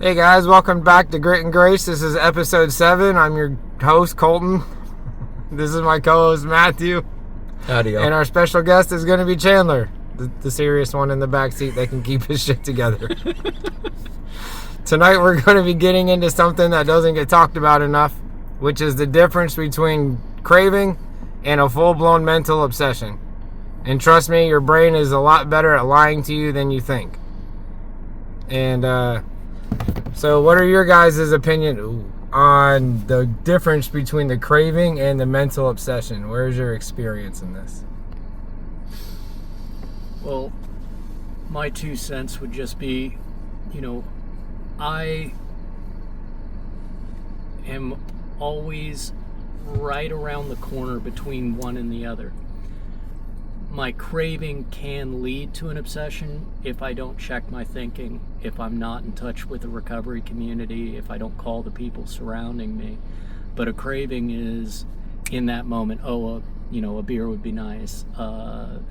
Hey guys, welcome back to Grit and Grace. This is episode 7. I'm your host, Colton. This is my co-host, Matthew. Howdy, y'all. And our special guest is going to be Chandler, the serious one in the back seat that can keep his shit together. Tonight we're going to be getting into something that doesn't get talked about enough, which is the difference between craving and a full-blown mental obsession. And trust me, your brain is a lot better at lying to you than you think. And, so what are your guys' opinion on the difference between the craving and the mental obsession? Where's your experience in this? Well, my 2 cents would just be, I am always right around the corner between one and the other. My craving can lead to an obsession if I don't check my thinking, if I'm not in touch with the recovery community, if I don't call the people surrounding me. But a craving is in that moment, a beer would be nice, a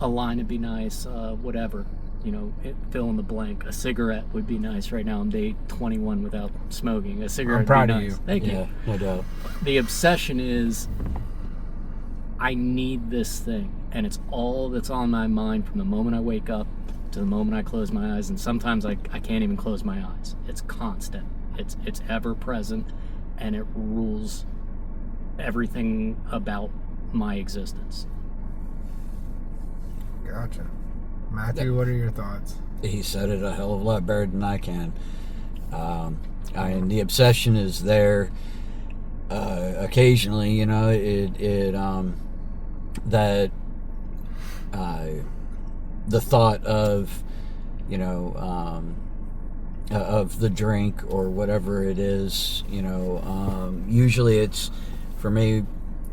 line would be nice, whatever, fill in the blank. A cigarette would be nice. Right now I'm day 21 without smoking. A cigarette I'm proud would be of nice. you. Thank you. Yeah, no doubt. The obsession is I need this thing, and it's all that's on my mind from the moment I wake up to the moment I close my eyes. And sometimes I can't even close my eyes. It's constant. It's ever present, and it rules everything about my existence. Gotcha. Matthew, what are your thoughts? He said it a hell of a lot better than I can. The obsession is there. Occasionally, the thought of, of the drink or whatever it is, usually it's, for me,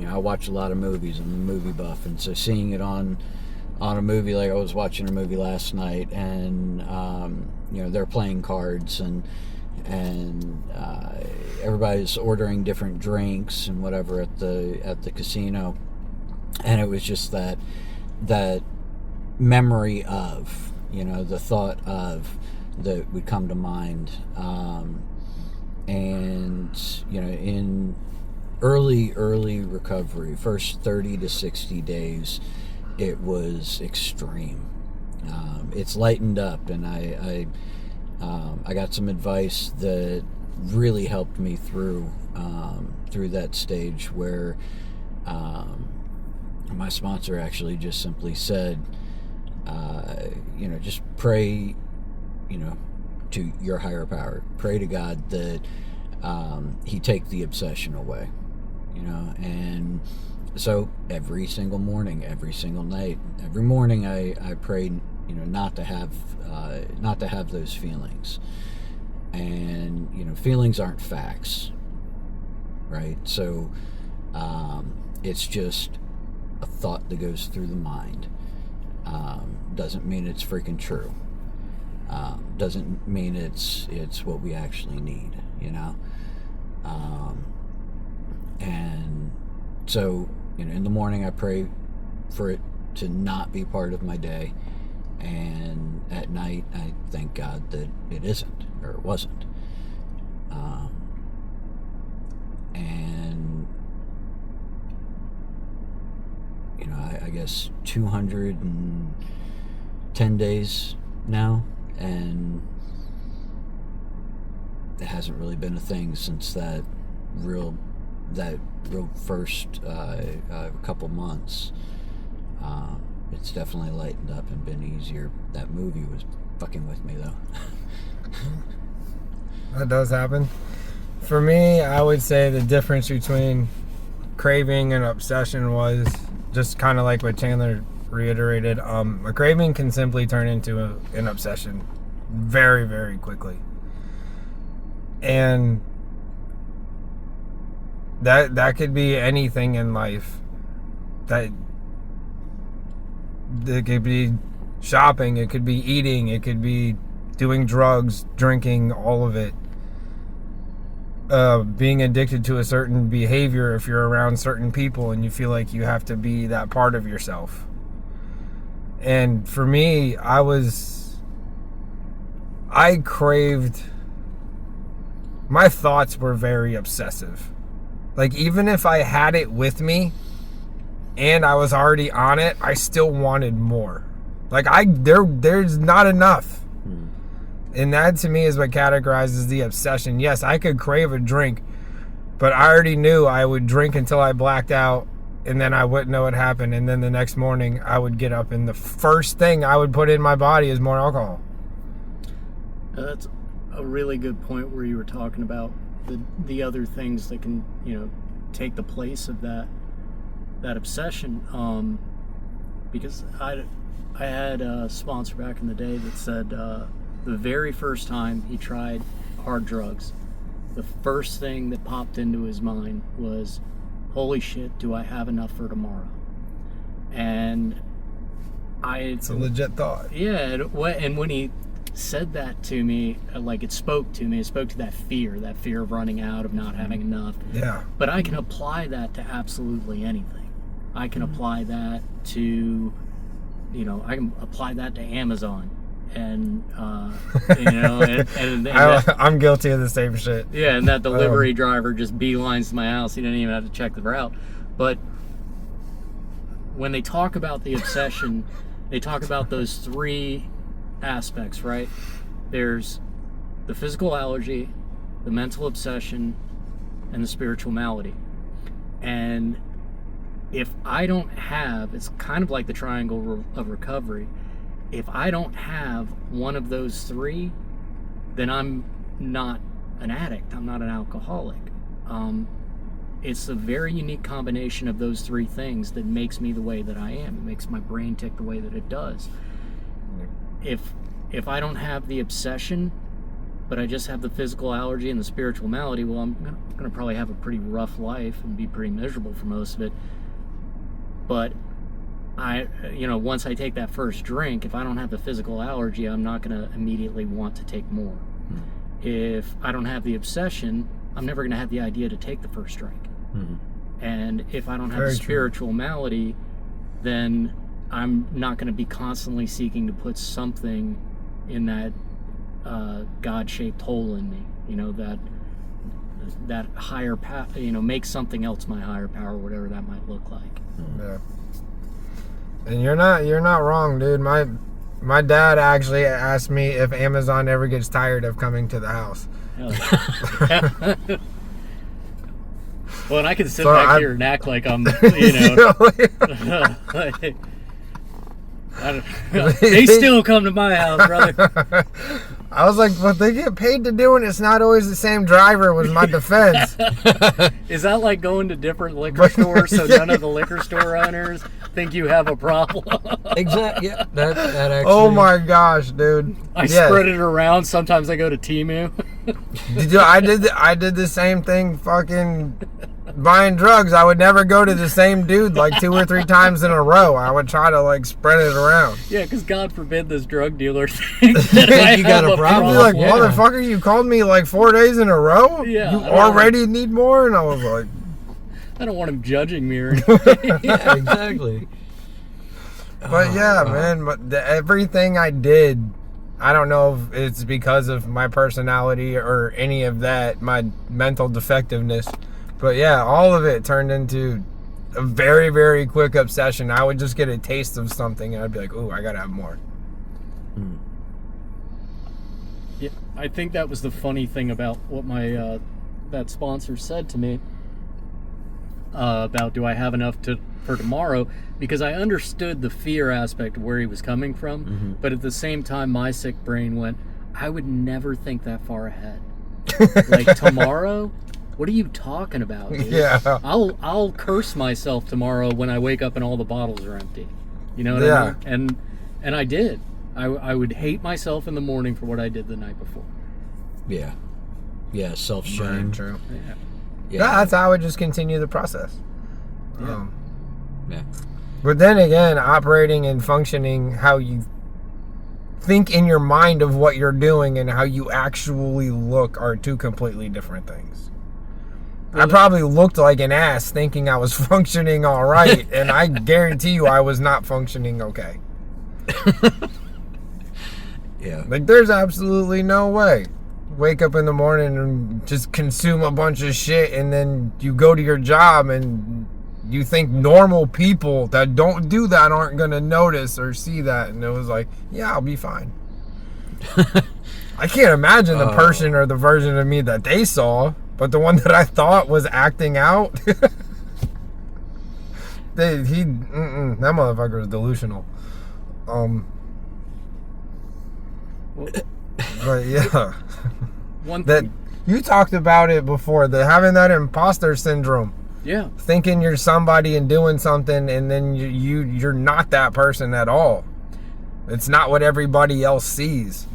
I watch a lot of movies. I'm a movie buff, and so seeing it on a movie, like I was watching a movie last night, and they're playing cards, and everybody's ordering different drinks and whatever at the casino, and it was just that memory of, the thought of that would come to mind, and in early recovery, first 30 to 60 days, it was extreme. It's lightened up, and I got some advice that really helped me through that stage, where my sponsor actually just simply said, just pray, to your higher power. Pray to God that he take the obsession away, and so every single morning, every single night, every morning I prayed, not to have those feelings. And feelings aren't facts, right? So it's just a thought that goes through the mind. Doesn't mean it's freaking true. Doesn't mean it's what we actually need, and so in the morning I pray for it to not be part of my day, and at night I thank God that it isn't, or it wasn't. And I guess 210 days now, and it hasn't really been a thing since that real first couple months. It's definitely lightened up and been easier. That movie was fucking with me, though. That does happen. For me, I would say the difference between craving and obsession was just kind of like what Chandler reiterated. A craving can simply turn into an obsession very, very quickly. And that could be anything in life. That it could be shopping, it could be eating, it could be doing drugs, drinking, all of it. Being addicted to a certain behavior if you're around certain people and you feel like you have to be that part of yourself. And for me, I craved my thoughts were very obsessive. Like, even if I had it with me and I was already on it, I still wanted more. Like, there's not enough. And that, to me, is what categorizes the obsession. Yes, I could crave a drink, but I already knew I would drink until I blacked out, and then I wouldn't know what happened. And then the next morning, I would get up, and the first thing I would put in my body is more alcohol. That's a really good point where you were talking about the other things that can, take the place of that obsession. Because I had a sponsor back in the day that said the very first time he tried hard drugs, the first thing that popped into his mind was, holy shit, do I have enough for tomorrow? And it's a legit thought. Yeah, and when he said that to me, like, it spoke to that fear of running out, of not having enough. Yeah. But I can apply that to absolutely anything. I can apply that to, I can apply that to Amazon. And I'm guilty of the same shit. Yeah, and that delivery driver just beelines to my house. He didn't even have to check the route. But when they talk about the obsession, they talk about those three aspects, right? There's the physical allergy, the mental obsession, and the spiritual malady. And if I don't have, it's kind of like the triangle of recovery. If I don't have one of those three, then I'm not an addict. I'm not an alcoholic. It's a very unique combination of those three things that makes me the way that I am. It makes my brain tick the way that it does. If I don't have the obsession, but I just have the physical allergy and the spiritual malady, well, I'm going to probably have a pretty rough life and be pretty miserable for most of it. But once I take that first drink, if I don't have the physical allergy, I'm not going to immediately want to take more. If I don't have the obsession, I'm never going to have the idea to take the first drink. And if I don't have the spiritual malady, then I'm not going to be constantly seeking to put something in that God-shaped hole in me, that higher power, make something else my higher power, whatever that might look like. Yeah. And you're not wrong, dude. My dad actually asked me if Amazon ever gets tired of coming to the house. Well, and I can sit back here and act like I'm, they still come to my house, brother. I was like, but they get paid to do it. It's not always the same driver, was my defense. Is that like going to different liquor stores so none of the liquor store owners think you have a problem? Exactly. Yeah, that actually. Oh my gosh, dude. I spread it around. Sometimes I go to Temu. I did the same thing fucking buying drugs. I would never go to the same dude like 2 or 3 times in a row. I would try to like spread it around. Yeah, because God forbid this drug dealer thinks that you got a problem. I'd be like, motherfucker, you called me like 4 days in a row? Yeah. You already need more? And I was like, I don't want him judging me or anything. Yeah, exactly. But man, but everything I did, I don't know if it's because of my personality or any of that, my mental defectiveness. But yeah, all of it turned into a very, very quick obsession. I would just get a taste of something and I'd be like, ooh, I gotta have more. Yeah, I think that was the funny thing about what my that sponsor said to me about do I have enough for tomorrow, because I understood the fear aspect of where he was coming from, but at the same time my sick brain went, I would never think that far ahead. Like, tomorrow? What are you talking about, dude? Yeah. I'll curse myself tomorrow when I wake up and all the bottles are empty. You know what I mean? And I did. I would hate myself in the morning for what I did the night before. Yeah. Yeah, self-shame. True. Yeah, that's how I would just continue the process. Yeah. Yeah. But then again, operating and functioning how you think in your mind of what you're doing and how you actually look are two completely different things. I probably looked like an ass thinking I was functioning all right, and I guarantee you I was not functioning okay. Yeah. Like, there's absolutely no way. wake up in the morning and just consume a bunch of shit, and then you go to your job and you think normal people that don't do that aren't going to notice or see that. And it was like, yeah, I'll be fine. I can't imagine the person or the version of me that they saw, but the one that I thought was acting out, that motherfucker was delusional. But yeah, that you talked about it before, having that imposter syndrome. Yeah, thinking you're somebody and doing something, and then you're not that person at all. It's not what everybody else sees.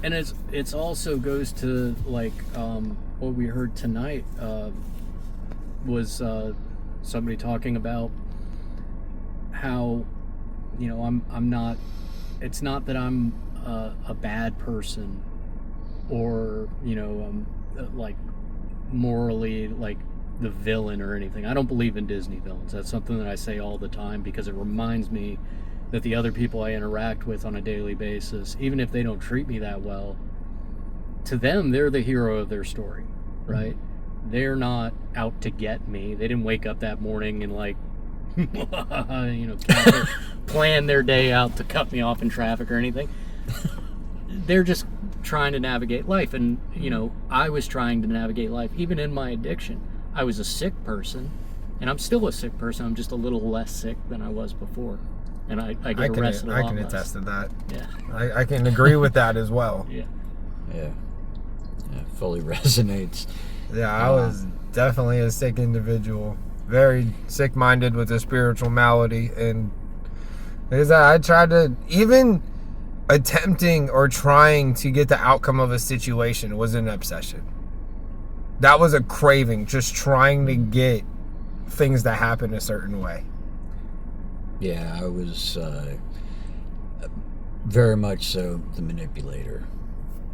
And it's also goes to like what we heard tonight was somebody talking about how, you know, I'm not. It's not that I'm a bad person, or, you know, like morally like the villain or anything. I don't believe in Disney villains. That's something that I say all the time, because it reminds me that the other people I interact with on a daily basis, even if they don't treat me that well, to them, they're the hero of their story, right? They're not out to get me. They didn't wake up that morning and like, you know, plan their day out to cut me off in traffic or anything. They're just trying to navigate life. And, you know, I was trying to navigate life, even in my addiction. I was a sick person, and I'm still a sick person. I'm just a little less sick than I was before. And I get arrested a lot I can less. attest to that. Yeah. I can agree with that as well. Yeah. Yeah, fully resonates. Yeah, I was definitely a sick individual. Very sick-minded with a spiritual malady. And because I tried to, even attempting or trying to get the outcome of a situation was an obsession. That was a craving, just trying to get things to happen a certain way. Yeah, I was very much so the manipulator.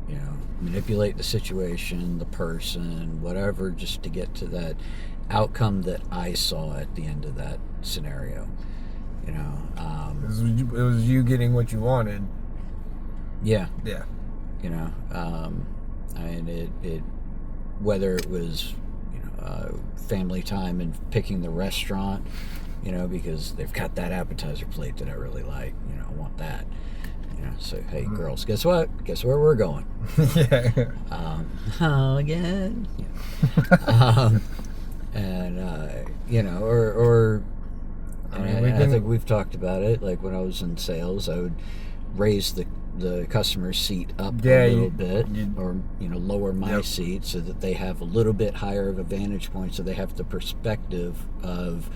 You know, manipulate the situation, the person, whatever, just to get to that outcome that I saw at the end of that scenario. You know, it was you getting what you wanted. Yeah. Yeah. You know, and it whether it was, you know, family time and picking the restaurant, you know, because they've got that appetizer plate that I really like. You know, I want that. You know, so hey, girls, guess what? Guess where we're going? Yeah. Again. Yeah. And you know, or I think we've talked about it. Like when I was in sales, I would raise the customer's seat up a little bit, or, you know, lower my seat so that they have a little bit higher of a vantage point, so they have the perspective of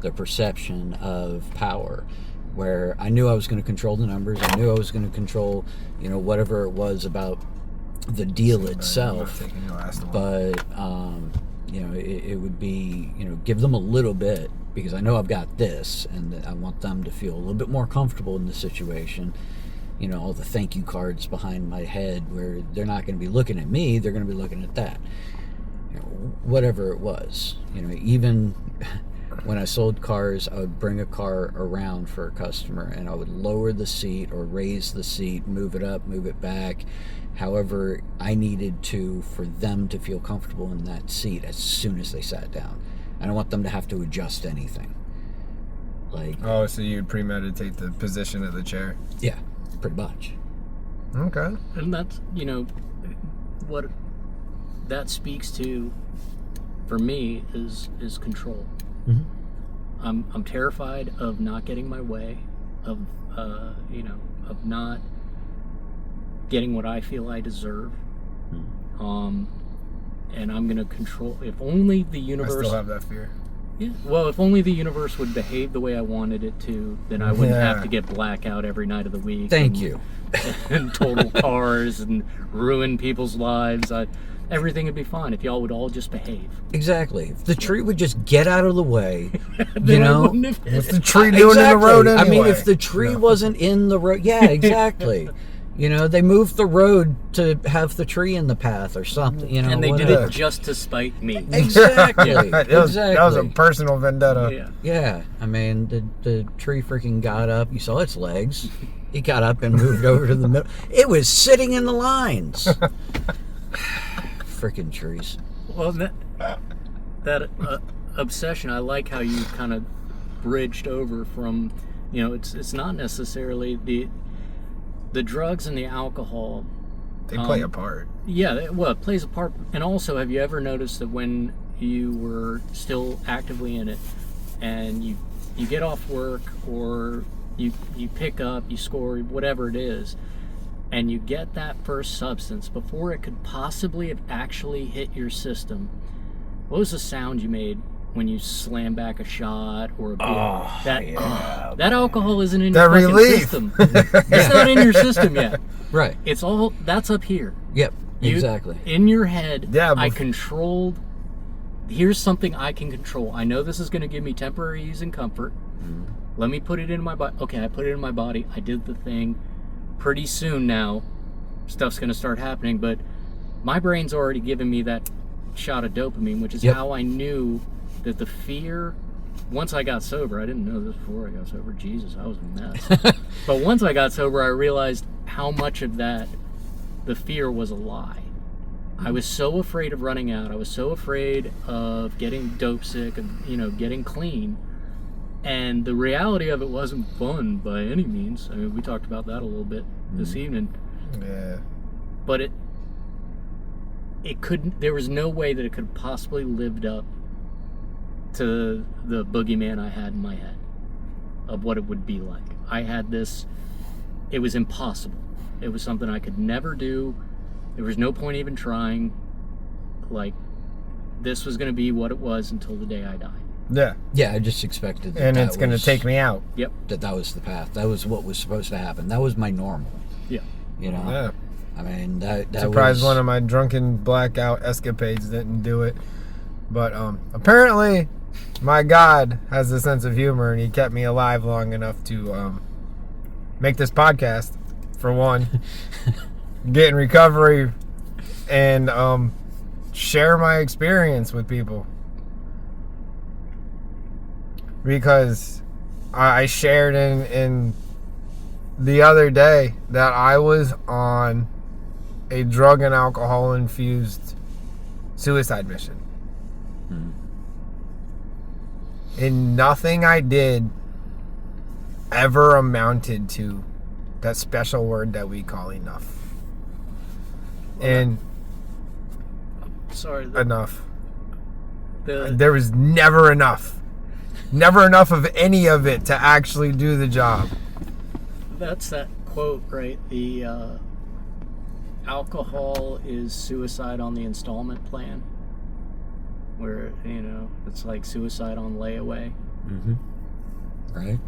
the perception of power, where I knew I was going to control the numbers. I knew I was going to control, you know, whatever it was about the deal itself. But you know, it would be, you know, give them a little bit, because I know I've got this, and I want them to feel a little bit more comfortable in the situation. You know, all the thank you cards behind my head, where they're not going to be looking at me, they're going to be looking at that. You know, whatever it was. You know, even when I sold cars, I would bring a car around for a customer, and I would lower the seat or raise the seat, move it up, move it back, however I needed to, for them to feel comfortable in that seat as soon as they sat down. I don't want them to have to adjust anything. Like, oh, so you'd premeditate the position of the chair? Yeah, pretty much. Okay. And that's, you know, what that speaks to for me is control. Mm-hmm. I'm terrified of not getting my way, of you know, of not getting what I feel I deserve. Mm-hmm. And I'm gonna control. If only the universe. I still have that fear. Yeah. Well, if only the universe would behave the way I wanted it to, then I wouldn't have to get blackout every night of the week. Thank you. And total cars and ruin people's lives. Everything would be fine if y'all would all just behave. Exactly. If the tree would just get out of the way, you know. What's the tree doing in the road anyway? I mean, if the tree wasn't in the road, yeah, exactly. You know, they moved the road to have the tree in the path or something, you know. And they whatever. did it just to spite me. Exactly. That was a personal vendetta. Yeah. Yeah. I mean, the tree freaking got up. You saw its legs. It got up and moved over to the middle. It was sitting in the lines. freaking trees. Well, that obsession, I like how you kind of bridged over from, it's not necessarily the drugs and the alcohol. They play a part. Yeah, well, it plays a part. And also, have you ever noticed that when you were still actively in it, and you get off work, or you pick up, you score, whatever it is, and you get that first substance before it could possibly have actually hit your system, what was the sound you made when you slam back a shot or a beer? Oh, that alcohol isn't in That your fucking relief. system. It's not in your system yet. Right. It's all that's up here. Yep. Exactly. In your head, Yeah, I controlled. Here's something I can control. I know this is going to give me temporary ease and comfort. Let me put it in my body. Okay, I put it in my body. I did the thing. Pretty soon now, stuff's going to start happening. But my brain's already given me that shot of dopamine, which is how I knew that the fear. Once I got sober, I didn't know this before I got sober. Jesus, I was a mess. But once I got sober, I realized how much of that, the fear was a lie. I was so afraid of running out. I was so afraid of getting dope sick, of, getting clean. And the reality of it wasn't fun by any means. I mean, we talked about that a little bit this evening. Yeah. But it couldn't, there was no way that it could possibly lived up to the boogeyman I had in my head of what it would be like. I had this, it was impossible. It was something I could never do. There was no point even trying. Like, this was going to be what it was until the day I died. Yeah. Yeah, I just expected that. And it's going to take me out. Yep. That was the path. That was what was supposed to happen. That was my normal. Yeah. Yeah. I mean, that Surprised was... one of my drunken blackout escapades didn't do it. But apparently my God has a sense of humor, and he kept me alive long enough to make this podcast, for one, get in recovery, and share my experience with people. Because I shared in the other day that I was on a drug and alcohol infused suicide mission. And nothing I did ever amounted to that special word that we call enough. Sorry. Enough. There was never enough. Never enough of any of it to actually do the job. That's that quote, right? The alcohol is suicide on the installment plan. Where, it's like suicide on layaway. Right.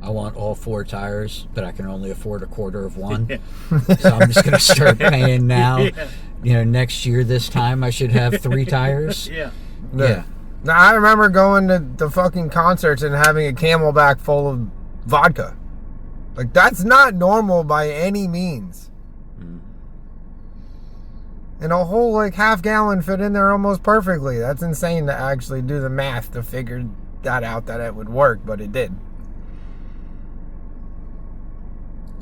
I want all 4 tires, but I can only afford a quarter of one. Yeah. So I'm just going to start paying now. Yeah. Next year this time I should have 3 tires. Yeah. Yeah. Now, I remember going to the fucking concerts and having a Camelback full of vodka. Like, that's not normal by any means. And a whole, half gallon fit in there almost perfectly. That's insane to actually do the math to figure that out, that it would work, but it did.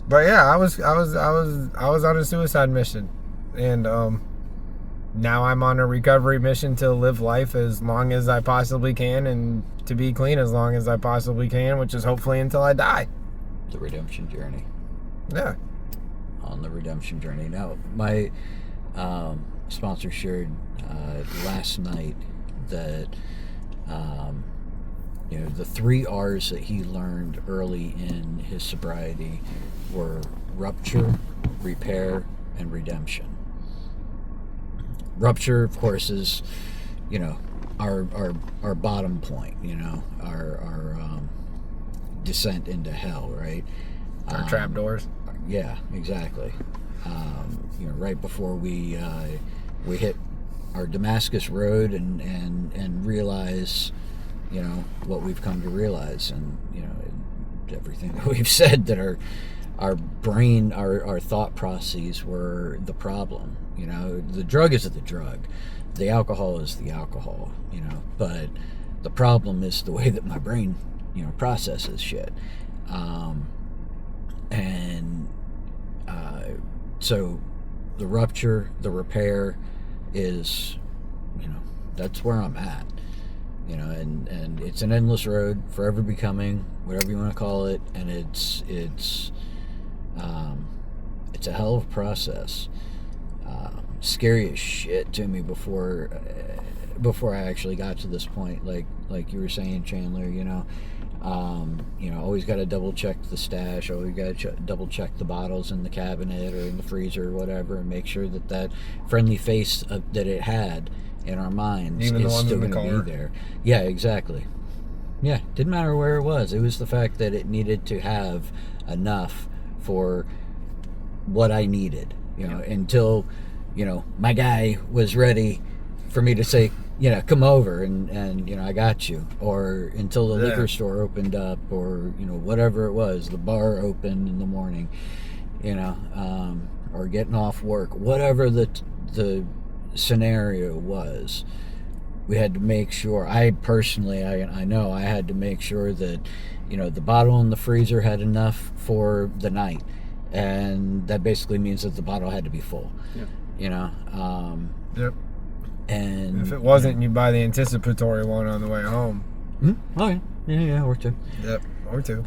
But yeah, I was on a suicide mission. And now I'm on a recovery mission to live life as long as I possibly can and to be clean as long as I possibly can, which is hopefully until I die. The redemption journey. Yeah. On the redemption journey. Now, my sponsor shared last night that the 3 R's that he learned early in his sobriety were rupture, repair, and redemption. Rupture, of course, is our bottom point, our descent into hell, right? Our trapdoors. Yeah, exactly. Right before we hit our Damascus Road and realize, what we've come to realize, and everything that we've said, that our brain, our thought processes were the problem. The drug is the drug, the alcohol is the alcohol, but the problem is the way that my brain, processes shit. So the rupture, the repair, is, that's where I'm at. And it's an endless road, forever becoming, whatever you want to call it, and it's a hell of a process. Scary as shit to me before I actually got to this point. Like you were saying, Chandler, always got to double check the stash, always got to double check the bottles in the cabinet or in the freezer or whatever, and make sure that friendly face that it had in our minds Even is still the going to be there. Yeah, exactly. Yeah, didn't matter where it was. It was the fact that it needed to have enough for what I needed, until, my guy was ready for me to say, come over and I got you. Or until the liquor store opened up, or, whatever it was, the bar opened in the morning, or getting off work, whatever the scenario was. We had to make sure, I know I had to make sure that, the bottle in the freezer had enough for the night. And that basically means that the bottle had to be full. Yep. Yep. And if it wasn't, you buy the anticipatory one on the way home. Mm-hmm. Oh yeah, or two. Yep, or two.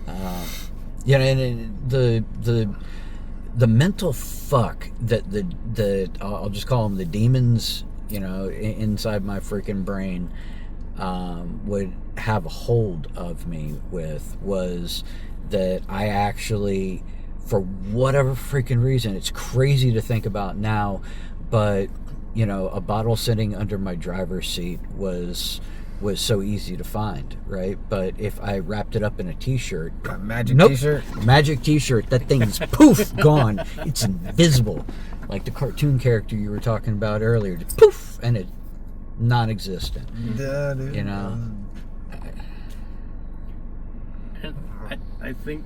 And the mental fuck that I'll just call them the demons, inside my freaking brain, would have a hold of me was that I actually, for whatever freaking reason, it's crazy to think about now, but a bottle sitting under my driver's seat was so easy to find, right? But if I wrapped it up in a t-shirt, magic t-shirt, that thing's poof, gone. It's invisible, like the cartoon character you were talking about earlier, just poof, and it non-existent. Yeah, dude. And I think,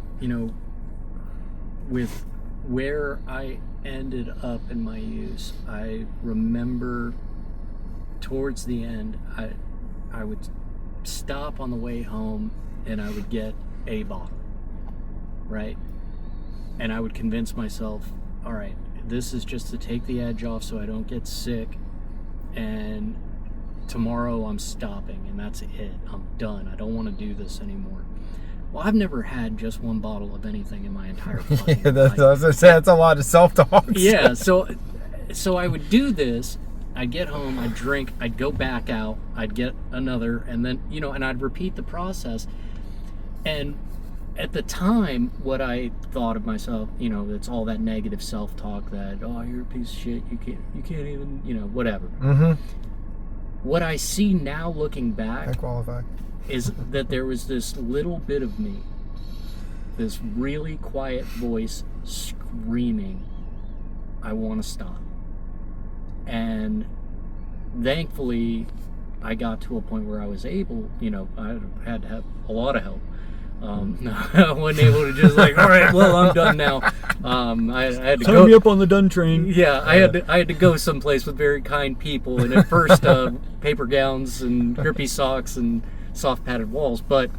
with where I ended up in my use, I remember towards the end, I would stop on the way home and I would get a bottle, right? And I would convince myself, all right, this is just to take the edge off so I don't get sick, and tomorrow I'm stopping and that's it. I'm done. I don't want to do this anymore. Well, I've never had just one bottle of anything in my entire fucking life. That's a lot of self-talk. Yeah, so I would do this. I'd get home, I'd drink, I'd go back out, I'd get another, and then, and I'd repeat the process. And at the time, what I thought of myself, it's all that negative self-talk that, oh, you're a piece of shit, you can't even, whatever. Mm-hmm. What I see now looking back, I qualify, is that there was this little bit of me, this really quiet voice screaming, I want to stop. And thankfully, I got to a point where I was able, I had to have a lot of help. I wasn't able to just all right, well, I'm done now. I had to Sign me up on the done train. Yeah, I had to go someplace with very kind people, and at first, paper gowns and grippy socks and soft padded walls, but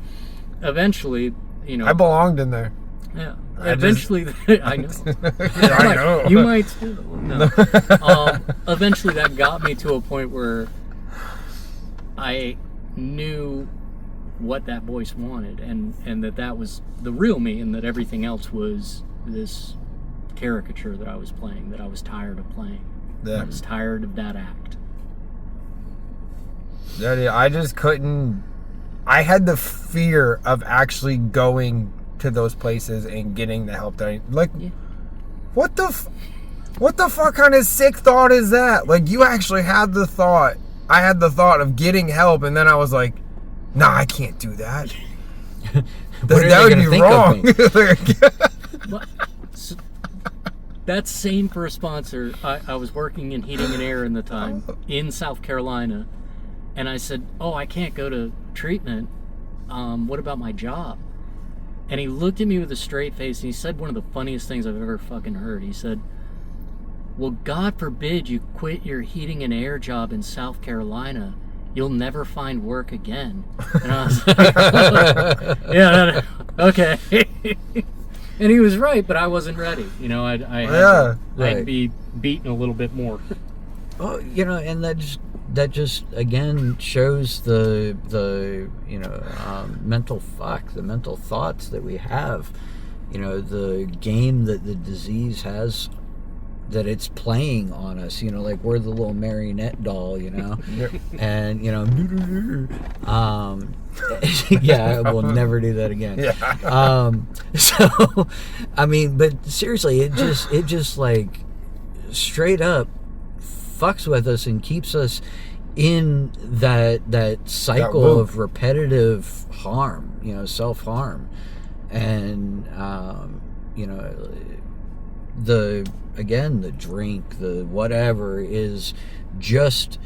eventually, I belonged in there. Yeah. Eventually, I know. I know. You might too. No. Eventually, that got me to a point where I knew what that voice wanted, and that was the real me, and that everything else was this caricature that I was playing, that I was tired of playing. Yeah. I was tired of that act. Yeah, I just couldn't. I had the fear of actually going to those places and getting the help that I what the fuck kind of sick thought is that? Like, you actually had the thought. I had the thought of getting help, and then I was like, nah, I can't do that. that would be wrong. So, that same first sponsor, I was working in heating and air in the time in South Carolina, and I said, oh, I can't go to treatment. What about my job? And he looked at me with a straight face, and he said one of the funniest things I've ever fucking heard. He said, well, God forbid you quit your heating and air job in South Carolina. You'll never find work again. And I was like, yeah, okay. And he was right, but I wasn't ready. You know, I'd be beaten a little bit more. Oh, you know, and that just again shows the mental the mental thoughts that we have. You know, the game that the disease has, that it's playing on us. You know, like we're the little marionette doll. You know, and you know, yeah, I will never do that again. Yeah. So, I mean, but seriously, it just like straight up fucks with us and keeps us in that cycle of repetitive harm, you know, self-harm. And you know, the drink, the whatever, is just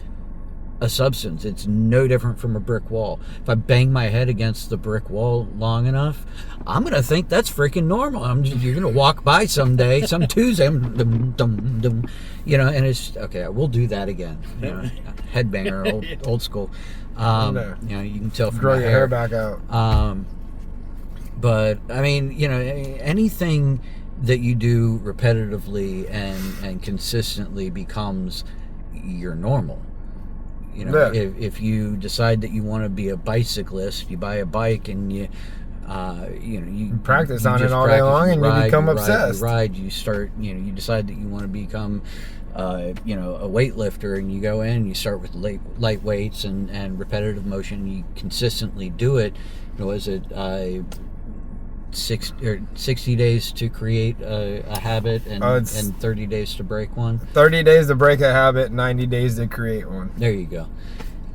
a substance. It's no different from a brick wall. If I bang my head against the brick wall long enough, I'm gonna think that's freaking normal. You're gonna walk by someday, some Tuesday, you know, and it's okay. I will do that again. You know, headbanger, old school. You know, you can tell from Grow my your hair back out. But I mean, you know, anything that you do repetitively and consistently becomes your normal. You know, if you decide that you want to be a bicyclist, you buy a bike and you practice on it all day long, and you become obsessed. You start, you know, you decide that you want to become, you know, a weightlifter, and you go in, you start with light weights and repetitive motion. You consistently do it. You know, is it 60 days to create a habit and 30 days to break one? 30 days to break a habit, 90 days to create one. There you go.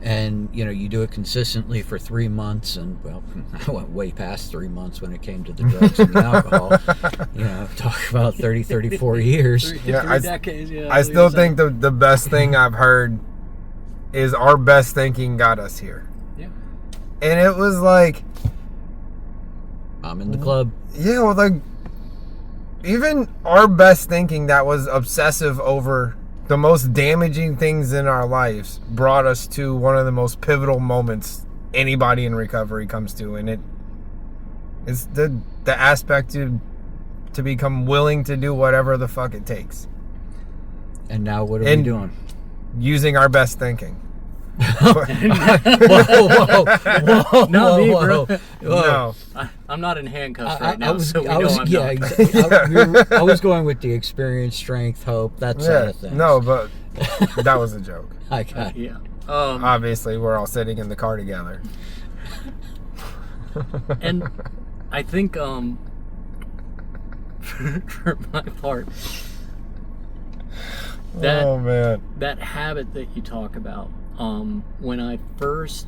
And, you know, you do it consistently for 3 months, and, well, I went way past 3 months when it came to the drugs and the alcohol. You know, talk about 30, 34 years. Three decades, yeah. I still think the best thing I've heard is our best thinking got us here. Yeah. And it was like... I'm in the club. Yeah, well, like, even our best thinking that was obsessive over the most damaging things in our lives brought us to one of the most pivotal moments anybody in recovery comes to, and it's the aspect to become willing to do whatever the fuck it takes. And now what are we doing? Using our best thinking. Whoa! Not me, bro. No. I'm not in handcuffs I right now, was going with the experience, strength, hope, that side of things. No, but that was a joke. I got yeah. Obviously, we're all sitting in the car together. And I think, for my part, that habit that you talk about, when I first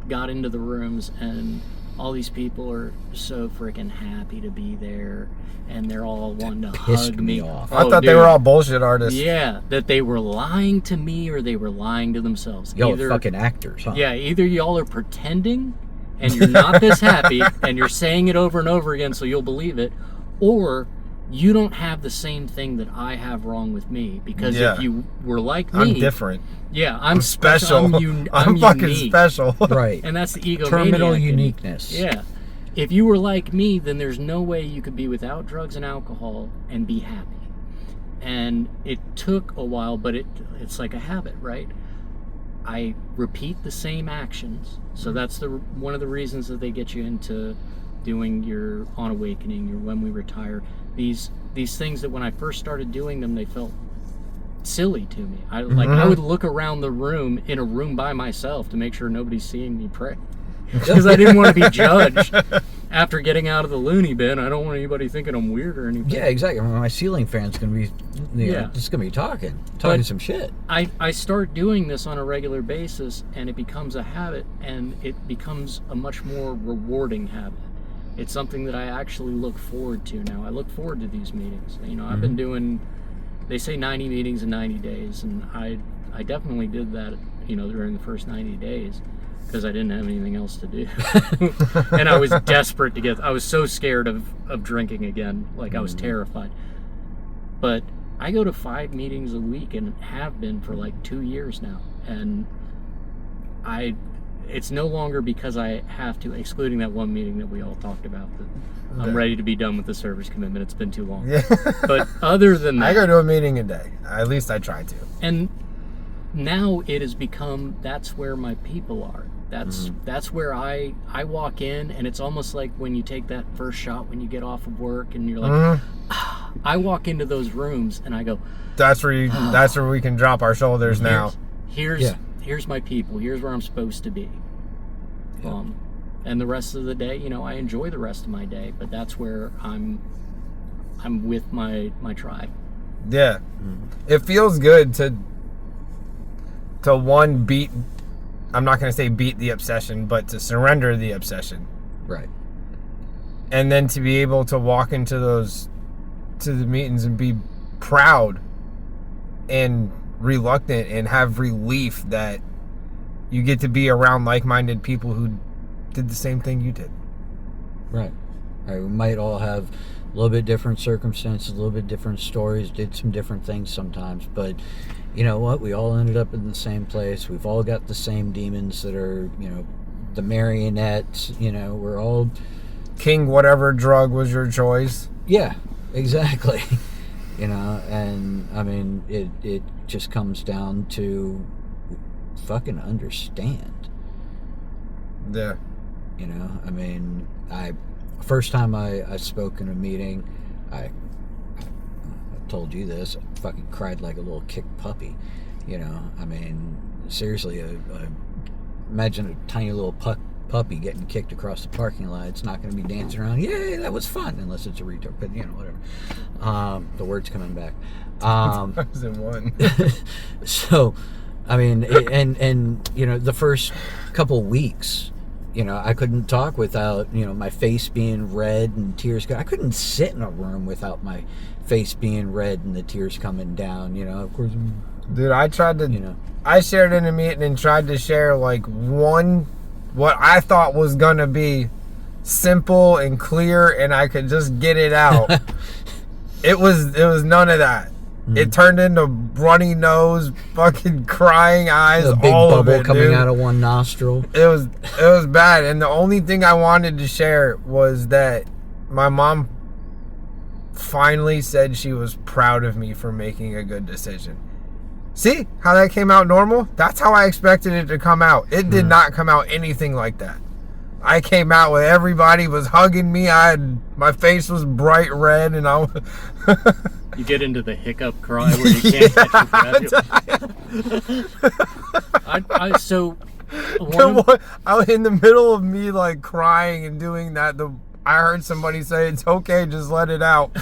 got into the rooms and all these people are so freaking happy to be there and they're all wanting to hug me. Off. I thought they were all bullshit artists. Yeah, that they were lying to me or they were lying to themselves. Y'all are fucking actors, huh? Yeah, either y'all are pretending and you're not this happy and you're saying it over and over again so you'll believe it, or you don't have the same thing that I have wrong with me, because if you were like me, I'm different. Yeah, I'm special. I'm fucking unique. Special. Right. And that's the egomaniac. Terminal uniqueness. Yeah. If you were like me, then there's no way you could be without drugs and alcohol and be happy. And it took a while, but it's like a habit, right? I repeat the same actions. So that's one of the reasons that they get you into doing your On Awakening, your When We Retire. These things that when I first started doing them, they felt silly to me. I would look around the room in a room by myself to make sure nobody's seeing me pray, because I didn't want to be judged after getting out of the loony bin. I don't want anybody thinking I'm weird or anything. Yeah, exactly. My ceiling fan's gonna be, just gonna be talking some shit. I start doing this on a regular basis, and it becomes a habit, and it becomes a much more rewarding habit. It's something that I actually look forward to now. I look forward to these meetings. You know, I've been doing, they say 90 meetings in 90 days, and I definitely did that, you know, during the first 90 days, because I didn't have anything else to do. And I was desperate to I was so scared of drinking again. Like, I was terrified. But I go to 5 meetings a week and have been for like 2 years now. And it's no longer because I have to, excluding that one meeting that we all talked about, that I'm ready to be done with the service commitment. It's been too long. Yeah. But other than that, I go to a meeting a day. At least I try to. And now it has become, that's where my people are. That's where I walk in, and it's almost like when you take that first shot when you get off of work, and you're like, I walk into those rooms and I go, that's where we can drop our shoulders now. Here's my people. Here's where I'm supposed to be. Yeah. And the rest of the day, I enjoy the rest of my day, but that's where I'm with my tribe. Yeah. It feels good to one beat. I'm not going to say beat the obsession, but to surrender the obsession. Right. And then to be able to walk into the meetings and be proud and reluctant and have relief that you get to be around like-minded people who did the same thing you did. Right. We might all have a little bit different circumstances, a little bit different stories, did some different things sometimes, but you know what? We all ended up in the same place. We've all got the same demons that are, the marionettes. We're all king. Whatever drug was your choice. Yeah, exactly. And I mean, it just comes down to fucking understand. Yeah. I mean, first time I spoke in a meeting, I told you this, I fucking cried like a little kicked puppy. I mean, seriously, imagine a tiny little puppy getting kicked across the parking lot. It's not going to be dancing around, yay, that was fun, unless it's a retard, but whatever. The word's coming back. I was in one. So, I mean, the first couple weeks, I couldn't talk without, my face being red and tears. I couldn't sit in a room without my face being red and the tears coming down, of course. Dude, I tried to, I shared in a meeting and tried to share like what I thought was going to be simple and clear and I could just get it out. It was none of that. It turned into runny nose, fucking crying eyes, a big all bubble of it, coming dude. out of one nostril. It was bad, and the only thing I wanted to share was that my mom finally said she was proud of me for making a good decision. See how that came out normal? That's how I expected it to come out. It did not come out anything like that. I came out with everybody was hugging me. My face was bright red, and You get into the hiccup cry where you can't catch your breath. So I was in the middle of me like crying and doing that. I heard somebody say, "It's okay, just let it out."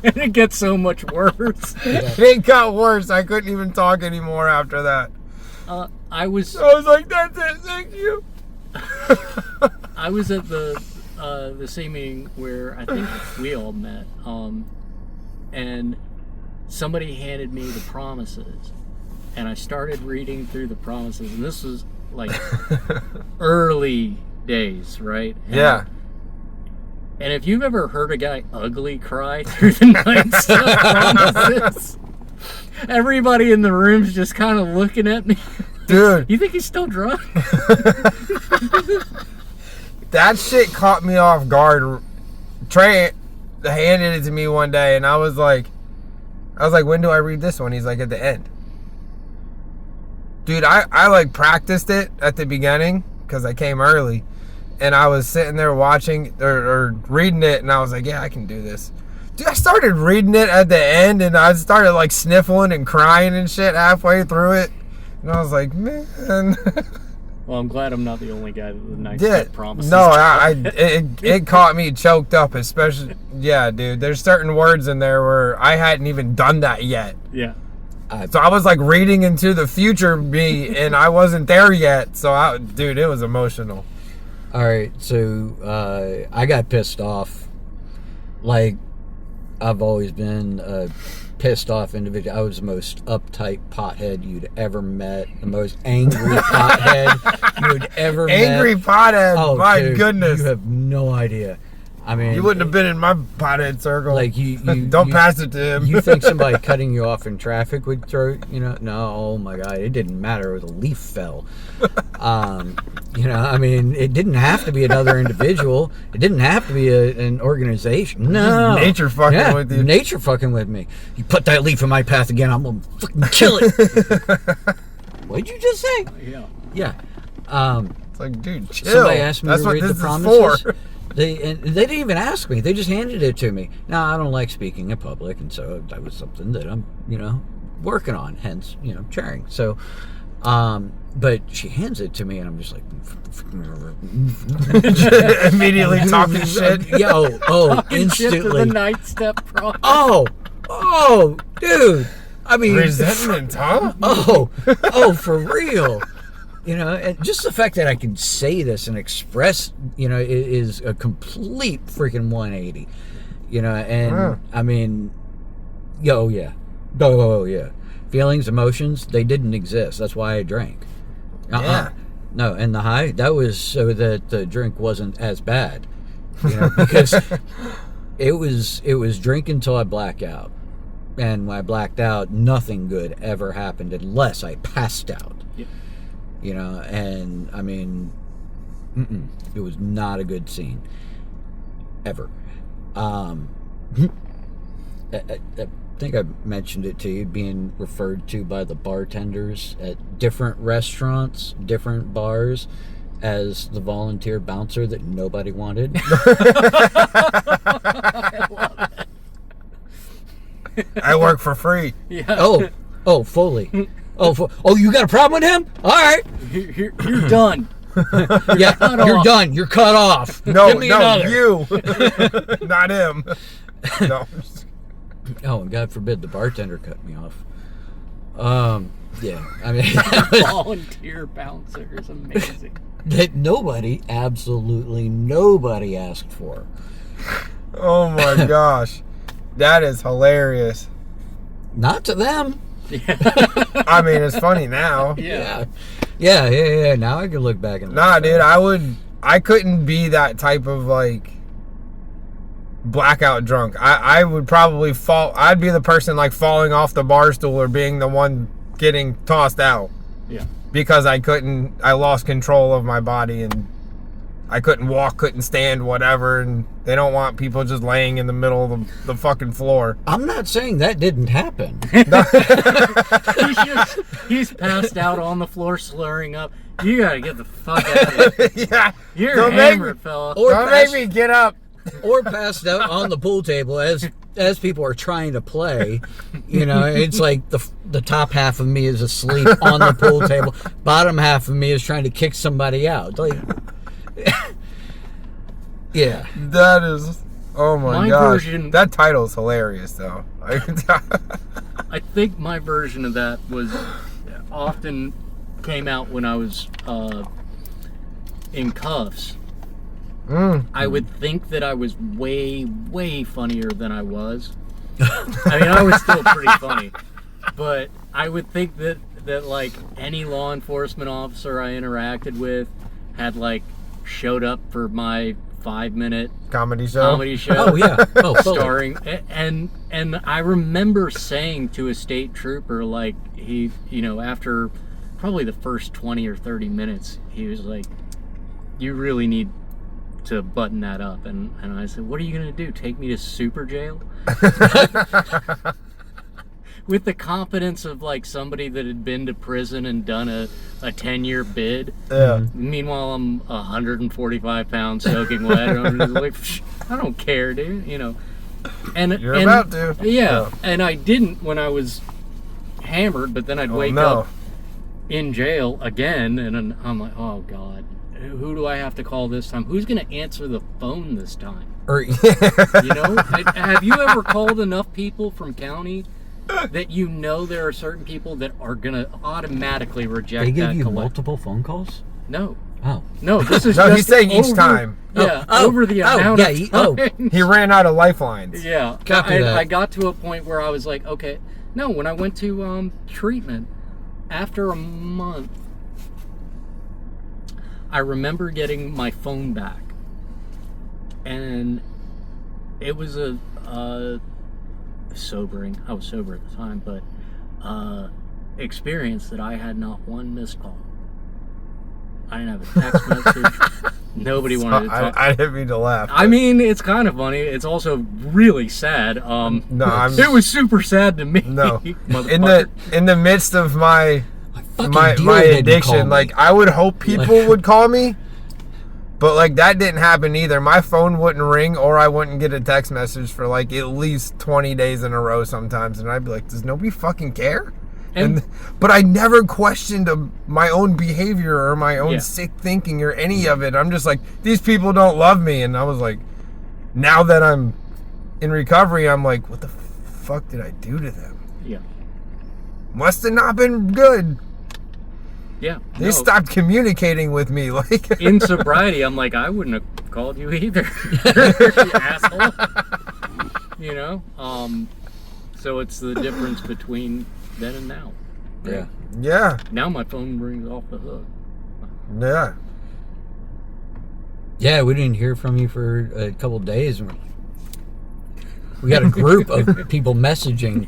And it gets so much worse. It got worse. I couldn't even talk anymore after that. I was like, "That's it, thank you." I was at the same meeting where I think we all met, and somebody handed me the promises, and I started reading through the promises, and this was like early days, right? And if you've ever heard a guy ugly cry through the night promises, everybody in the room's just kind of looking at me. Dude, you think he's still drunk? That shit caught me off guard. Trey handed it to me one day, and I was like, when do I read this one? He's like, at the end. Dude, I like practiced it at the beginning because I came early, and I was sitting there watching or reading it, and I was like, yeah, I can do this. Dude, I started reading it at the end, and I started like sniffling and crying and shit halfway through it. And I was like, man. Well, I'm glad I'm not the only guy that the night promises. No, it caught me choked up, especially. Yeah, dude. There's certain words in there where I hadn't even done that yet. Yeah. So I was like reading into the future me, and I wasn't there yet. So, dude, it was emotional. All right, so I got pissed off. Like, I've always been a pissed off individual. I was the most uptight pothead you'd ever met. The most angry pothead you'd ever met. Angry pothead, Oh, my dude, goodness. You have no idea. I mean, You wouldn't have been in my pothead circle. like you Don't pass it to him. You think somebody cutting you off in traffic would throw, no, oh my God, it didn't matter if a leaf fell. I mean, it didn't have to be another individual. It didn't have to be an organization. No. Just nature fucking with you. Nature fucking with me. You put that leaf in my path again, I'm going to fucking kill it. What'd you just say? Yeah. Yeah. It's like, dude, chill. Somebody asked me That's to what read this the is promises. for. They didn't even ask me. They just handed it to me. Now, I don't like speaking in public, and so that was something that I'm, working on, hence, sharing. So, but she hands it to me, and I'm just like... Immediately talking shit. Instantly. To the ninth step process. Oh, dude. I mean... Resentment, huh? For real. And just the fact that I can say this and express, is a complete freaking 180. And I mean, yeah. Oh, yeah. Feelings, emotions, they didn't exist. That's why I drank. Yeah. No, and the high, that was so that the drink wasn't as bad. Because it was drink until I black out. And when I blacked out, nothing good ever happened unless I passed out. And I mean, it was not a good scene ever. I think I mentioned it to you, being referred to by the bartenders at different restaurants, different bars, as the volunteer bouncer that nobody wanted. I love it. I work for free. Yeah. Oh, fully. Oh, you got a problem with him? All right. You're done. Yeah, you're done. You're cut off. No, Give me another. you. Not him. No. Oh, and God forbid the bartender cut me off. Yeah, I mean, Volunteer bouncer is amazing. that absolutely nobody asked for. Oh my gosh. That is hilarious. Not to them. I mean, it's funny now. Yeah. Yeah. Now I can look back and Nah, dude, I couldn't be that type of like blackout drunk. I would probably I'd be the person like falling off the bar stool or being the one getting tossed out. Yeah. Because I lost control of my body and I couldn't walk, couldn't stand, whatever, and they don't want people just laying in the middle of the fucking floor. I'm not saying that didn't happen. He's passed out on the floor, slurring up. You gotta get the fuck out of here. Yeah. You're Don't hammered, fella. Don't make me get up. Or passed out on the pool table as people are trying to play. It's like the top half of me is asleep on the pool table. Bottom half of me is trying to kick somebody out. Like, yeah. That is, oh my gosh. That title's hilarious, though. I think my version of that was often came out when I was in cuffs. I would think that I was way, way funnier than I was. I mean, I was still pretty funny, but I would think that like any law enforcement officer I interacted with had like showed up for my 5-minute comedy show. Oh yeah. Oh, starring and I remember saying to a state trooper, like, he, after probably the first 20 or 30 minutes, he was like, you really need to button that up. And I said, what are you gonna do, take me to super jail? With the confidence of like somebody that had been to prison and done a 10-year bid. Yeah. Meanwhile, I'm 145 pounds soaking wet. I'm just like, I don't care, dude. And you're about to. Yeah. And I didn't when I was hammered, but then I'd wake up in jail again, and I'm like, oh God, who do I have to call this time? Who's gonna answer the phone this time? Have you ever called enough people from county that there are certain people that are gonna automatically reject that? They give you multiple phone calls? No. Oh. No, this is he's saying each time. Yeah, over the amount of time. He ran out of lifelines. Yeah. I got to a point where I was like, okay. No, when I went to treatment, after a month, I remember getting my phone back. And It was a sobering. I was sober at the time, but experience that I had not one missed call. I didn't have a text message. Nobody wanted to talk. I didn't mean to laugh. I mean, it's kind of funny. It's also really sad. It was super sad to me. No, in the midst of my addiction, like I would hope people would call me, but like that didn't happen either. My phone wouldn't ring, or I wouldn't get a text message for like at least 20 days in a row sometimes, and I'd be like, does nobody fucking care? But I never questioned my own behavior or my own sick thinking or any of it. I'm just like, these people don't love me. And I was like, now that I'm in recovery, I'm like, what the fuck did I do to them? Yeah. Must have not been good. Yeah. They stopped communicating with me. Like in sobriety, I'm like, I wouldn't have called you either. You asshole. You know? So it's the difference between then and now. Yeah. Yeah. Now my phone rings off the hook. Yeah. Yeah, we didn't hear from you for a couple of days. We got a group of people messaging.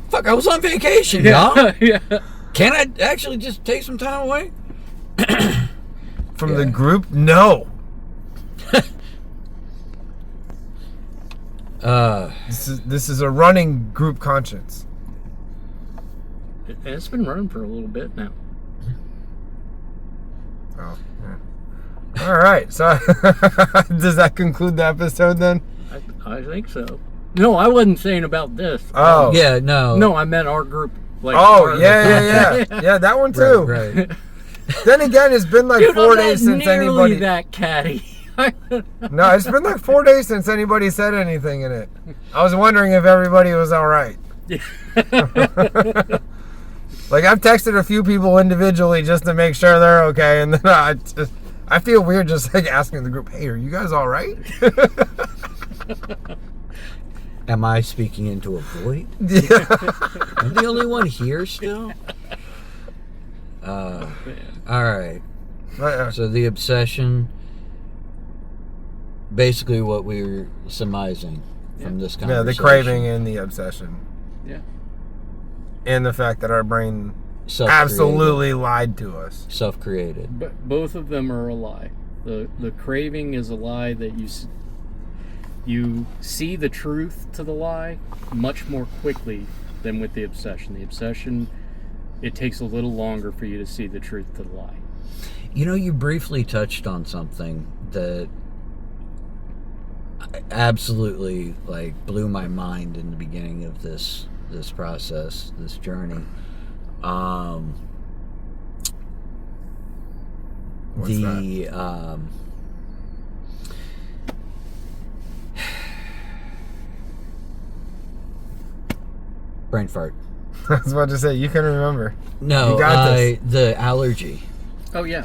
Fuck, I was on vacation, y'all. Yeah. Can I actually just take some time away? From the group? No. This is a running group conscience. It's been running for a little bit now. Oh, yeah. All right. So, does that conclude the episode then? I think so. No, I wasn't saying about this. Oh, yeah, no. No, I meant our group. Like yeah. Yeah, that one too. Right. Then again, it's been like Dude, 4 days since anybody. That catty. No, it's been like 4 days since anybody said anything in it. I was wondering if everybody was all right. Like I've texted a few people individually just to make sure they're okay, and then I feel weird just like asking the group, "Hey, are you guys all right?" Am I speaking into a void? Yeah. I'm the only one here still? All right. So the obsession, basically what we were surmising from this conversation. Yeah, the craving and the obsession. Yeah. And the fact that our brain absolutely lied to us. Self-created. But both of them are a lie. The craving is a lie that you see the truth to the lie much more quickly than with the obsession. The obsession, it takes a little longer for you to see the truth to the lie. You know, you briefly touched on something that absolutely like blew my mind in the beginning of this process, this journey. What's that? Brain fart. I was about to say, you can remember. No, you got this. The allergy. Oh yeah.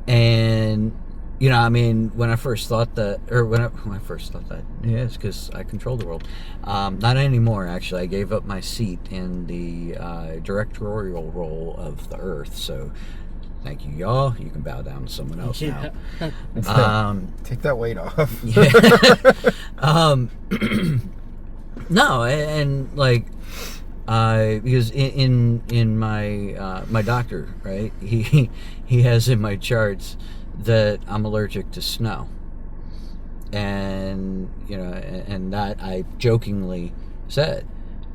And you know, I mean, when I first thought that, yeah, it's because I control the world. Not anymore, actually. I gave up my seat in the directorial role of the Earth. So, thank you, y'all. You can bow down to someone else now. Take that weight off. Yeah. No, and like, because in my doctor, right? He has in my charts that I'm allergic to snow, and you know, and that I jokingly said,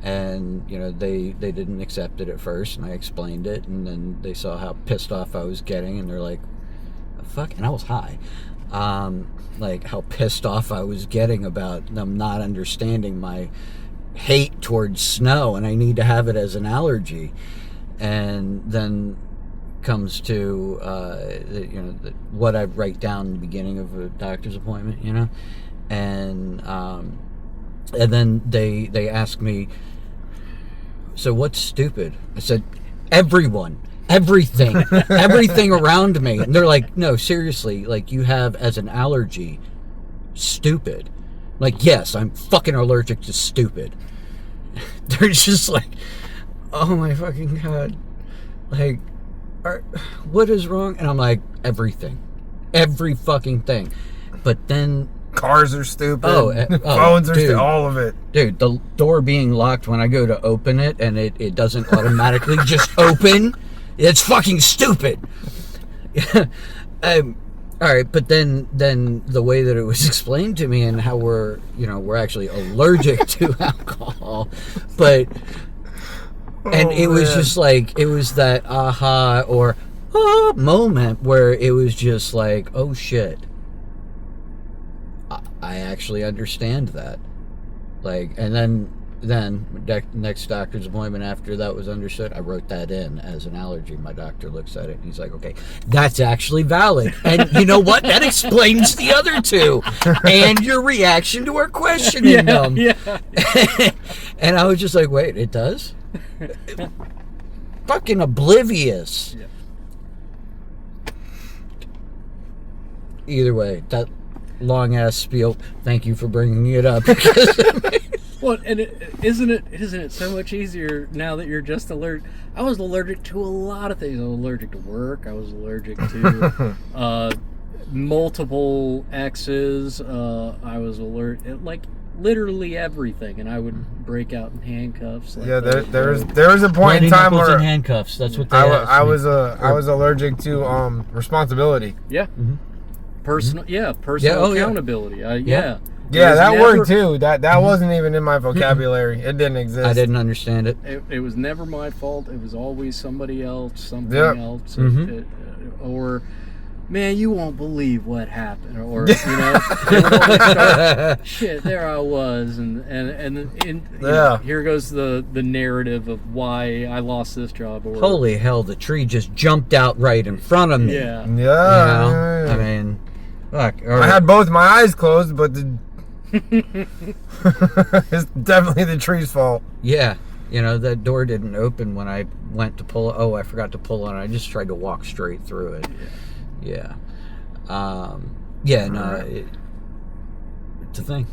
and you know, they didn't accept it at first, and I explained it, and then they saw how pissed off I was getting, and they're like, "Fuck!" And I was high, like how pissed off I was getting about them not understanding my hate towards snow, and I need to have it as an allergy, and then comes to you know, what I write down in the beginning of a doctor's appointment, you know, and then they ask me, so what's stupid? I said, everything around me, and they're like, no, seriously, like, you have as an allergy stupid. Like, yes, I'm fucking allergic to stupid. They're just like, oh my fucking god, like, what is wrong? And I'm like, everything. every fucking thing. But then Cars are stupid. Oh, Phones are dude. all of it. dude, the door being locked when I go to open it and it doesn't automatically just open, it's fucking stupid. All right, but then the way that it was explained to me and how we're actually allergic to alcohol, but and it was just like, it was that aha or moment where it was just like, oh shit, I actually understand that. Like, and then next doctor's appointment after that was understood, I wrote that in as an allergy. My doctor looks at it and he's like, okay, that's actually valid. And you know what? That explains the other two. And your reaction to our questioning them. Yeah. And I was just like, wait, it does? Fucking oblivious. Yeah. Either way, that long ass spiel, thank you for bringing it up. Well, and isn't it so much easier now that you're just allergic? I was allergic to a lot of things. I was allergic to work. I was allergic to multiple exes. I was allergic, like literally everything, and I would break out in handcuffs. Like Yeah, there was a point in time where in handcuffs. That's what they I was allergic to responsibility. Yeah. Mm-hmm. Personal accountability. Yeah. Yeah, that never, word too. That wasn't even in my vocabulary. It didn't exist. I didn't understand it. It was never my fault. It was always somebody else, something Yep. else, Mm-hmm. or man, you won't believe what happened, or it would always start, shit, there I was, and here goes the narrative of why I lost this job. Or Holy hell, the tree just jumped out right in front of me. Yeah. Yeah. I mean, fuck. I had both my eyes closed, but it's definitely the tree's fault. Yeah. That door didn't open when I went to pull. Oh, I forgot to pull on it. I just tried to walk straight through it. Yeah. It's a thing.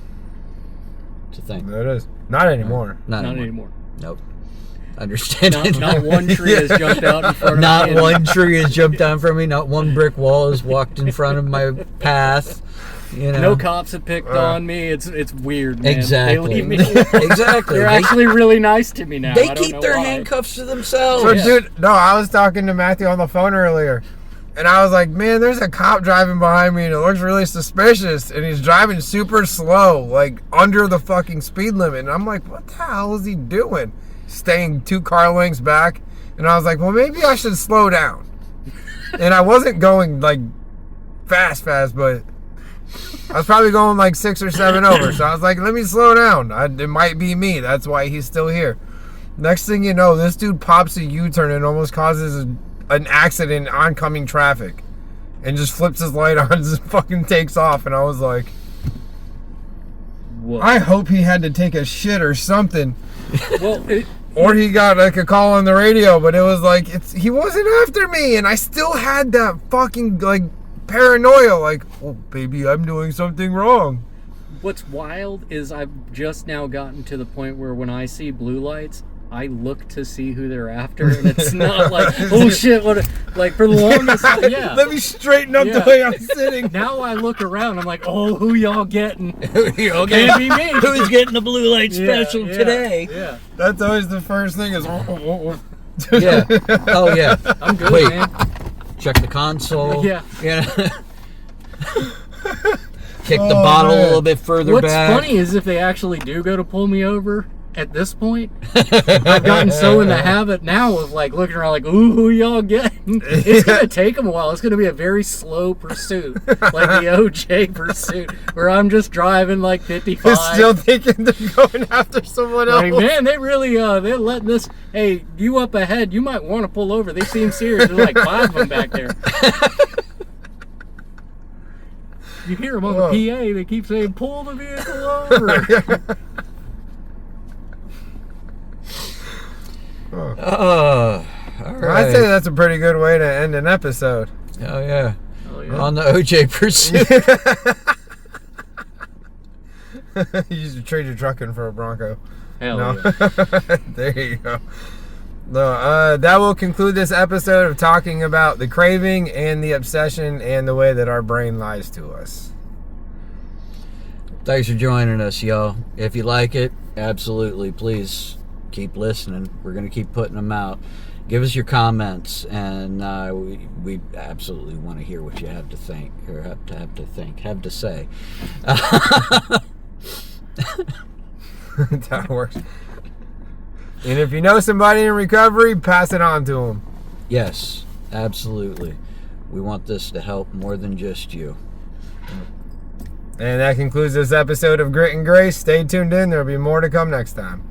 It's a thing. It is. Not anymore. Not Not anymore. anymore. Nope. Understand it. Not one tree has jumped out in front of me. Not one tree has jumped down from me. Not one brick wall has walked in front of my path. No cops have picked on me. It's weird, man. Exactly. They leave me. Exactly. They're actually really nice to me now. They I don't keep know their why. handcuffs to themselves. So, dude, no, I was talking to Matthew on the phone earlier, and I was like, man, there's a cop driving behind me, and it looks really suspicious, and he's driving super slow, like under the fucking speed limit, and I'm like, what the hell is he doing? Staying 2 car lengths back, and I was like, well, maybe I should slow down. And I wasn't going like fast, but I was probably going like 6 or 7 over. So I was like, let me slow down. It might be me. That's why he's still here. Next thing you know, this dude pops a U-turn and almost causes an accident in oncoming traffic, and just flips his light on and just fucking takes off. And I was like, Whoa. I hope he had to take a shit or something. Well, Or he got like a call on the radio, but it was like, he wasn't after me, and I still had that fucking like paranoia, like, oh baby, I'm doing something wrong. what's wild is I've just now gotten to the point where when I see blue lights, I look to see who they're after, and it's not like, oh shit, like for the longest time, yeah. Let me straighten up the way I'm sitting. Now I look around, I'm like, oh, who y'all getting? Okay. Can't be me. Who's getting the blue light special today? Yeah. That's always the first thing is, Yeah. Oh yeah. I'm good, Wait. man. Check the console. Yeah. Kick the bottle a little bit further What's back. funny is if they actually do go to pull me over, at this point, I've gotten so in the habit now of like looking around like, ooh, who y'all getting? It's going to take them a while. It's going to be a very slow pursuit, like the OJ pursuit, where I'm just driving like 55. Still thinking they're going after someone else. Like, man, they really, they're letting this, hey, you up ahead, you might want to pull over. They seem serious. There's like 5 of them back there. You hear them on the PA, they keep saying, pull the vehicle over. All right. I'd say that's a pretty good way to end an episode. Oh yeah. Oh, yeah. On the OJ pursuit. You used to trade your truck in for a Bronco. Hell No. yeah. There you go. That will conclude this episode of talking about the craving and the obsession and the way that our brain lies to us. Thanks for joining us, y'all. If you like it, absolutely, please keep listening. We're going to keep putting them out. Give us your comments, and we absolutely want to hear what you have to think, or have to say. That works. And if you know somebody in recovery, pass it on to them. Yes, absolutely. We want this to help more than just you. And that concludes this episode of Grit and Grace. Stay tuned in. There will be more to come next time.